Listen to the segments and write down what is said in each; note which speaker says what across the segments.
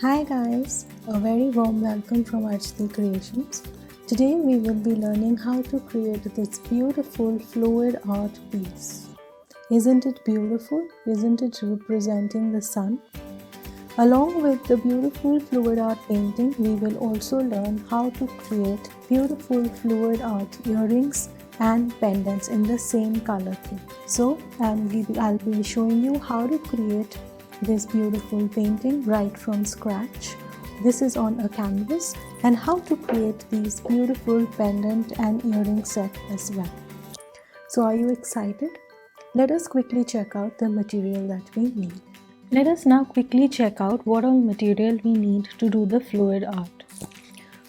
Speaker 1: Hi guys, a very warm welcome from Arjati Creations. Today we will be learning how to create this beautiful fluid art piece. Isn't it beautiful? Isn't it representing the sun? Along with the beautiful fluid art painting, we will also learn how to create beautiful fluid art earrings and pendants in the same color theme. So I'll be showing you how to create this beautiful painting right from scratch. This is on a canvas, and how to create these beautiful pendant and earring set as well. So are you excited? Let us quickly check out the material that we need. Let us now quickly check out what all material we need to do the fluid art.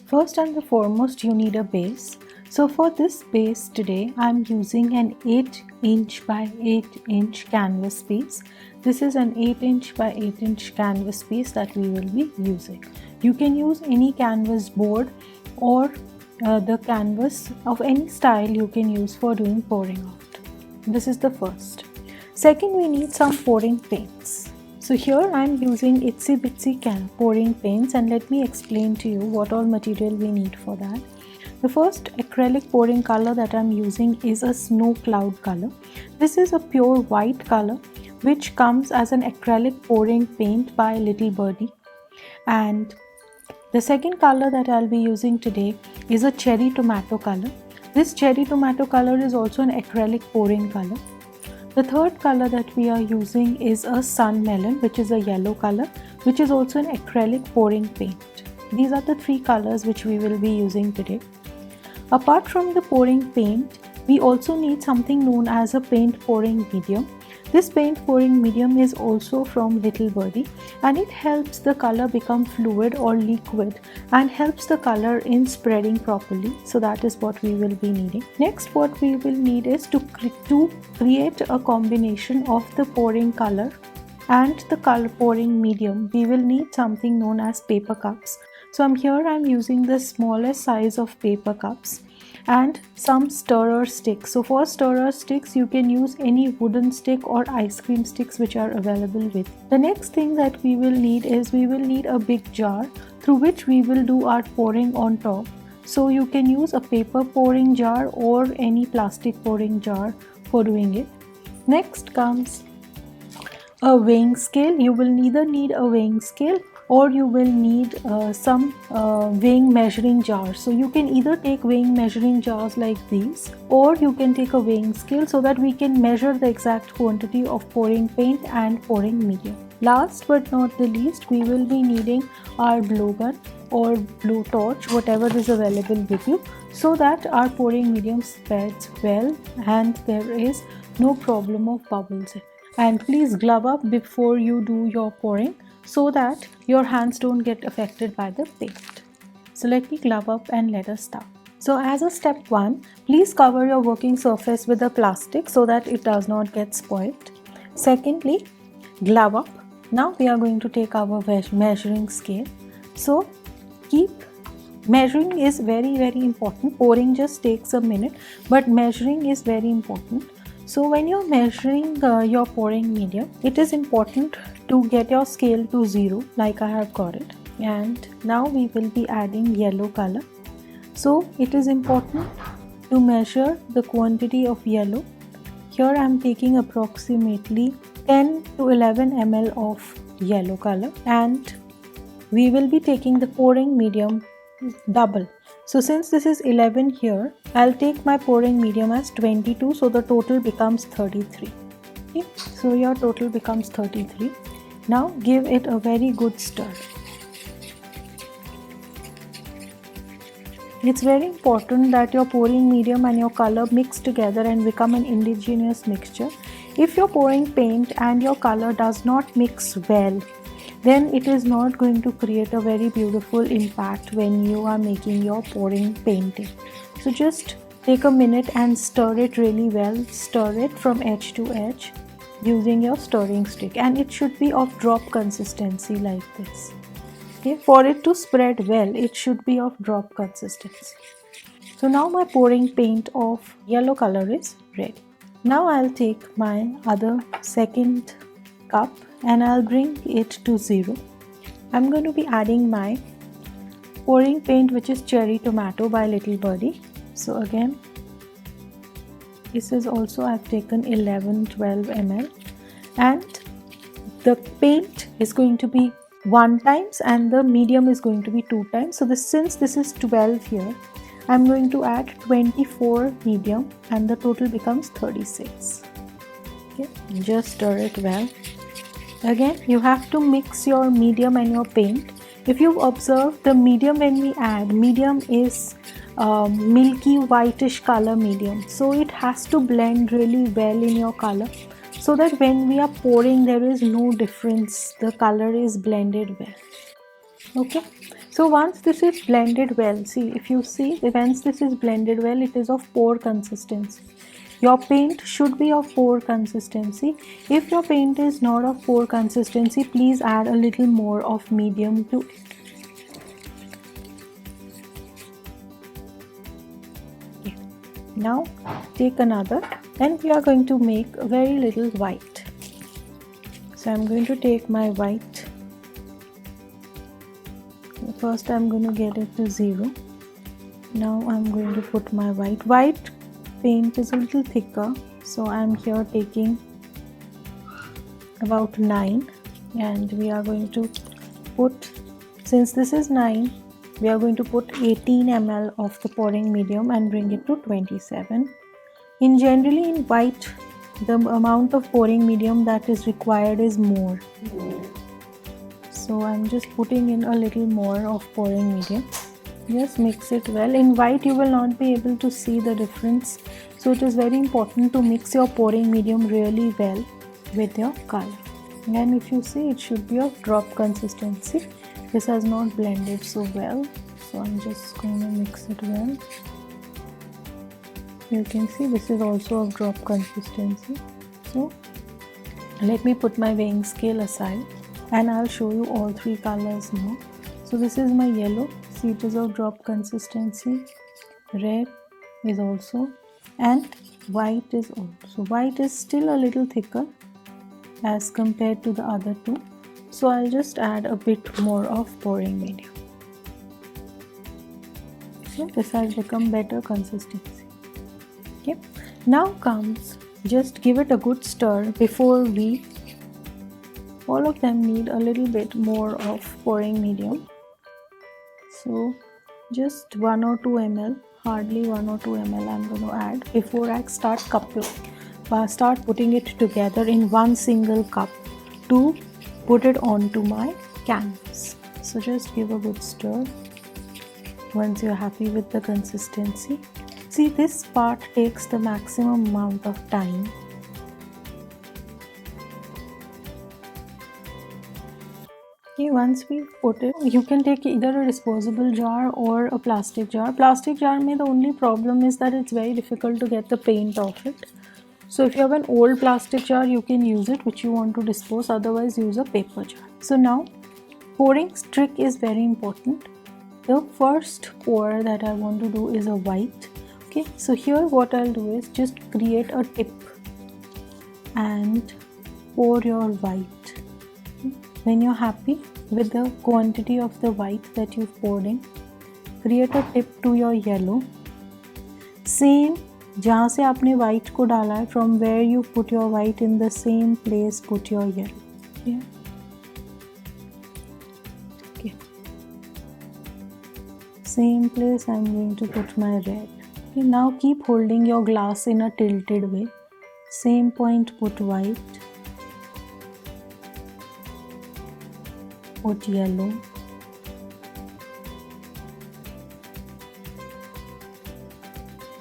Speaker 1: First and the foremost, you need a base. So for this base today, I'm using an 8" by 8" canvas piece. This is an 8" by 8" canvas piece that we will be using. You can use any canvas board or the canvas of any style you can use for doing pouring art. This is the first. Second, we need some pouring paints. So here I am using itsy bitsy pouring paints, and let me explain to you what all material we need for that. The first acrylic pouring color that I am using is a snow cloud color. This is a pure white color which comes as an acrylic pouring paint by Little Birdie. And the second color that I'll be using today is a cherry tomato color. This cherry tomato color is also an acrylic pouring color. The third color that we are using is a sun melon, which is a yellow color, which is also an acrylic pouring paint. These are the three colors which we will be using today. Apart from the pouring paint, we also need something known as a paint pouring medium. This paint pouring medium is also from Little Birdie, and it helps the color become fluid or liquid and helps the color in spreading properly. So that is what we will be needing. Next, what we will need is to create a combination of the pouring color and the color pouring medium. We will need something known as paper cups. So I'm using the smallest size of paper cups and some stirrer sticks. So for stirrer sticks, you can use any wooden stick or ice cream sticks which are available with. The next thing that we will need is we will need a big jar through which we will do our pouring on top. So you can use a paper pouring jar or any plastic pouring jar for doing it. Next comes a weighing scale. You will either need a weighing scale or you will need some weighing measuring jars. So you can either take weighing measuring jars like these, or you can take a weighing scale so that we can measure the exact quantity of pouring paint and pouring medium. Last but not the least, we will be needing our blowgun or blow torch, whatever is available with you, so that our pouring medium spreads well and there is no problem of bubbles. And please glove up before you do your pouring so that your hands don't get affected by the paint. So let me glove up and let us start. So as a step 1, please cover your working surface with a plastic so that it does not get spoiled. Secondly, glove up. Now we are going to take our measuring scale. So keep measuring is very important. Pouring just takes a minute, but measuring is very important. So when you're measuring your pouring medium, it is important to get your scale to 0 like I have got it. And now we will be adding yellow color. So it is important to measure the quantity of yellow. Here I am taking approximately 10 to 11 ml of yellow color, and we will be taking the pouring medium double. So since this is 11 here, I'll take my pouring medium as 22, so the total becomes 33. Okay, so your total becomes 33. Now give it a very good stir. It's very important that your pouring medium and your color mix together and become an indigenous mixture. If your pouring paint and your color does not mix well, then it is not going to create a very beautiful impact when you are making your pouring painting. So just take a minute and stir it really well. Stir it from edge to edge using your stirring stick, and it should be of drop consistency like this. Okay, for it to spread well, it should be of drop consistency. So now my pouring paint of yellow color is ready. Now I'll take my other second cup and I'll bring it to 0. I'm going to be adding my pouring paint, which is Cherry Tomato by Little Birdie. So again, this is also, I've taken 11-12 ml, and the paint is going to be 1 times and the medium is going to be 2 times. So since this is 12 here, I'm going to add 24 medium and the total becomes 36. Okay, just stir it well. Again, you have to mix your medium and your paint. If you observe, the medium when we add, medium is milky whitish color medium, so it has to blend really well in your color, so that when we are pouring there is no difference, the color is blended well. Okay, so once this is blended well, see, if you see, once this is blended well, it is of pour consistency. Your paint should be of pour consistency. If your paint is not of pour consistency, please add a little more of medium to it. Okay. Now take another, and we are going to make a very little white. So I'm going to take my white. First I'm going to get it to 0. Now I'm going to put my white. White paint is a little thicker, so I'm here taking about 9, and we are going to put, since this is 9, we are going to put 18 ml of the pouring medium and bring it to 27. Generally in white, the amount of pouring medium that is required is more. So I'm just putting in a little more of pouring medium. Just mix it well. In white you will not be able to see the difference, so it is very important to mix your pouring medium really well with your color. And if you see, it should be of drop consistency. This has not blended so well, so I'm just going to mix it well. You can see this is also of drop consistency. So let me put my weighing scale aside and I'll show you all 3 colors now. So this is my yellow, see, it is of drop consistency, red is also, and white is also. White is still a little thicker as compared to the other 2, so I'll just add a bit more of pouring medium. So this has become better consistency. Okay, now comes, just give it a good stir before we, all of them need a little bit more of pouring medium. So just 1 or 2 ml, hardly 1 or 2 ml I'm going to add before I start putting it together in one single cup to put it onto my canvas. So just give a good stir once you're happy with the consistency. See, this part takes the maximum amount of time. Okay, once we put it, you can take either a disposable jar or a plastic jar. Plastic jar mein the only problem is that it's very difficult to get the paint off it. So if you have an old plastic jar, you can use it, which you want to dispose, otherwise use a paper jar. So now, pouring trick is very important. The first pour that I want to do is a white. Okay, so here what I'll do is just create a tip and pour your white. When you're happy with the quantity of the white that you've poured in, create a tip to your yellow. Same, जहाँ से आपने white को डाला है, from where you put your white, in the same place put your yellow. Yeah. Okay. Same place I'm going to put my red. Okay, now keep holding your glass in a tilted way. Same point put white. Put yellow.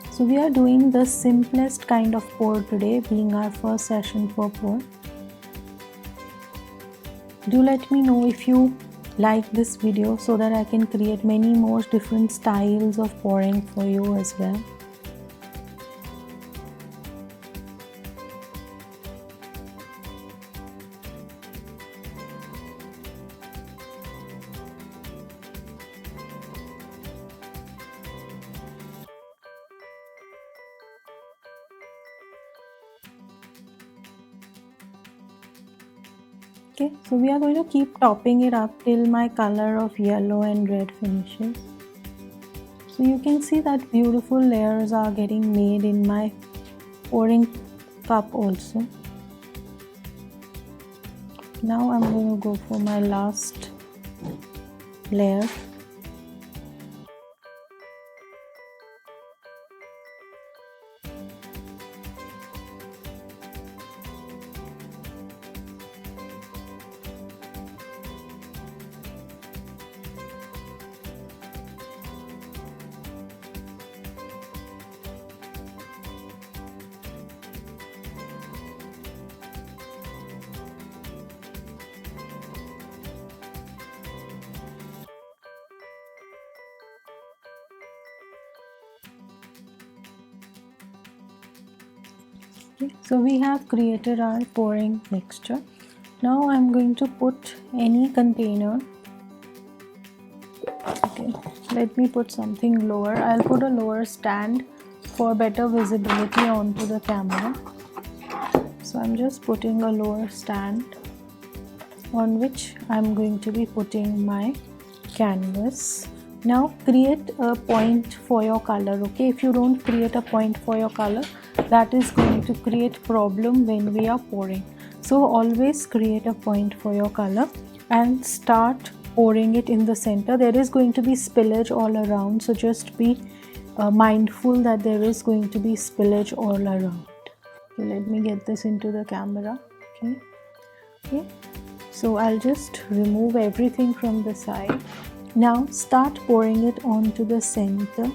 Speaker 1: So we are doing the simplest kind of pour today, being our first session for pour. Do let me know if you like this video so that I can create many more different styles of pouring for you as well. Okay, so we are going to keep topping it up till my color of yellow and red finishes. So you can see that beautiful layers are getting made in my pouring cup also. Now I'm going to go for my last layer. Okay, so we have created our pouring mixture. Now I'm going to put any container. Okay, let me put something lower. I'll put a lower stand for better visibility onto the camera. So I'm just putting a lower stand on which I'm going to be putting my canvas. Now create a point for your color. Okay, if you don't create a point for your color, that is going to create problem when we are pouring. So always create a point for your color and start pouring it in the center. There is going to be spillage all around, so just be mindful that there is going to be spillage all around. Okay, let me get this into the camera. Okay, so I'll just remove everything from the side. Now start pouring it onto the center.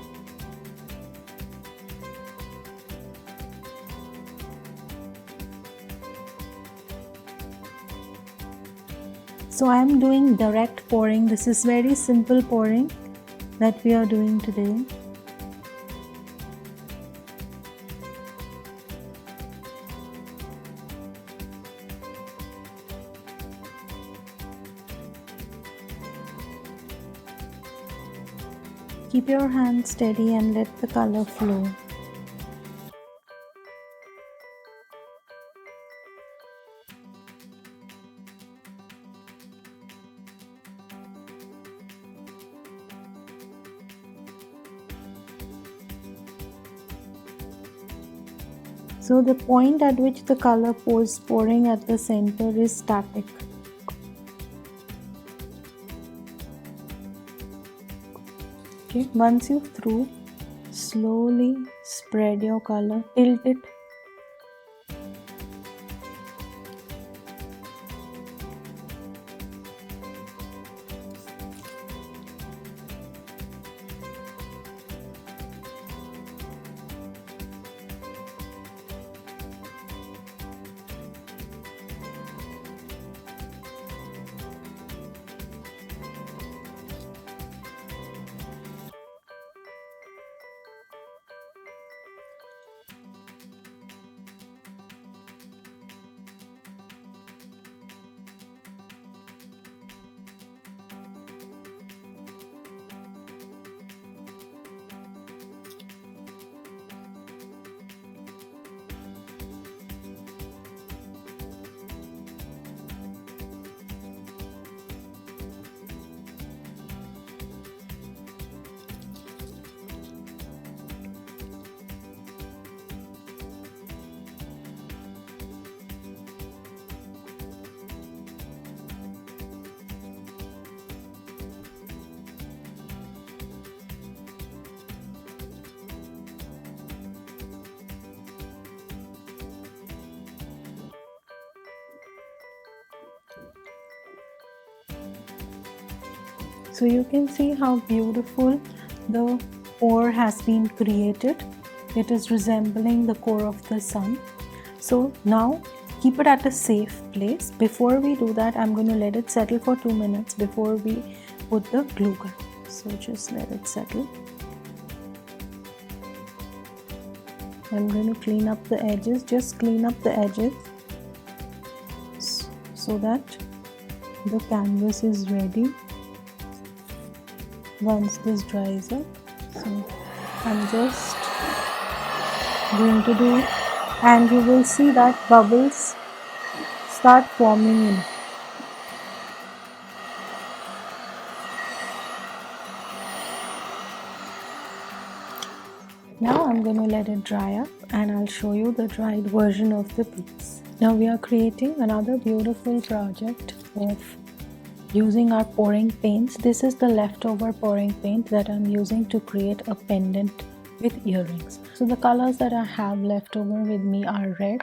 Speaker 1: So I am doing direct pouring. This is very simple pouring that we are doing today. Keep your hand steady and let the color flow. So the point at which the color is pouring at the center is static. Okay, once you're through, slowly spread your color, tilt it. So you can see how beautiful the core has been created. It is resembling the core of the sun. So now keep it at a safe place. Before we do that, I'm going to let it settle for 2 minutes before we put the glue gun. So just let it settle. I'm going to clean up the edges. Just clean up the edges so that the canvas is ready once this dries up. So I'm just going to do it, and you will see that bubbles start forming in. Now I'm going to let it dry up and I'll show you the dried version of the piece. Now we are creating another beautiful project of using our pouring paints. This is the leftover pouring paint that I'm using to create a pendant with earrings. So the colors that I have left over with me are red,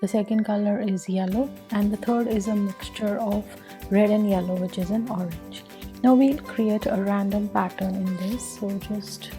Speaker 1: the second color is yellow, and the third is a mixture of red and yellow, which is an orange. Now we'll create a random pattern in this, so just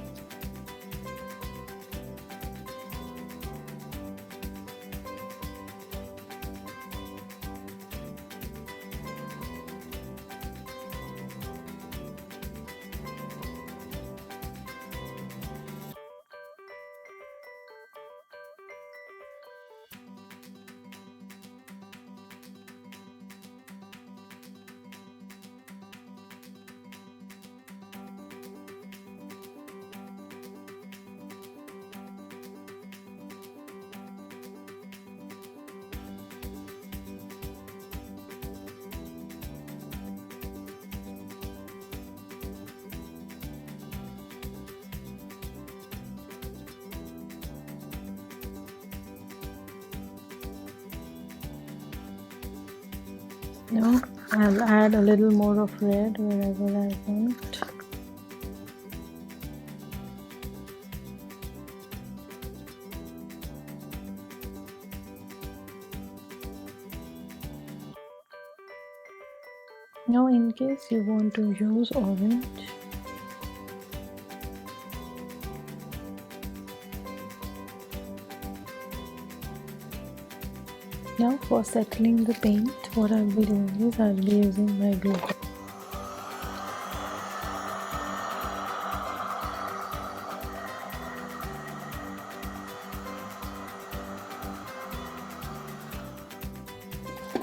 Speaker 1: now I'll add a little more of red wherever I want. Now in case you want to use orange, now for settling the paint, what I'll be doing is I'll be using my glue gun.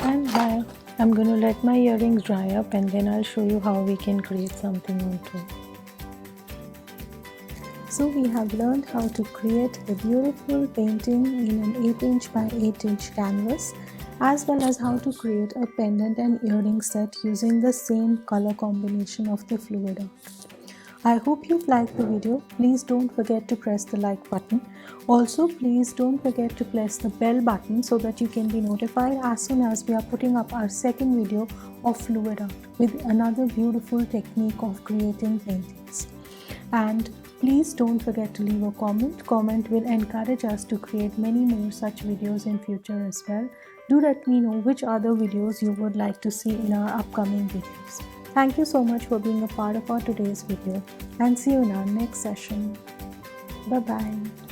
Speaker 1: And I'm going to let my earrings dry up and then I'll show you how we can create something onto it. So we have learned how to create a beautiful painting in an 8" by 8" canvas, as well as how to create a pendant and earring set using the same color combination of the fluid art. I hope you liked the video. Please don't forget to press the like button. Also, please don't forget to press the bell button so that you can be notified as soon as we are putting up our second video of fluid art with another beautiful technique of creating paintings. And please don't forget to leave a comment. Comment will encourage us to create many more such videos in future as well. Do let me know which other videos you would like to see in our upcoming videos. Thank you so much for being a part of our today's video and see you in our next session. Bye bye.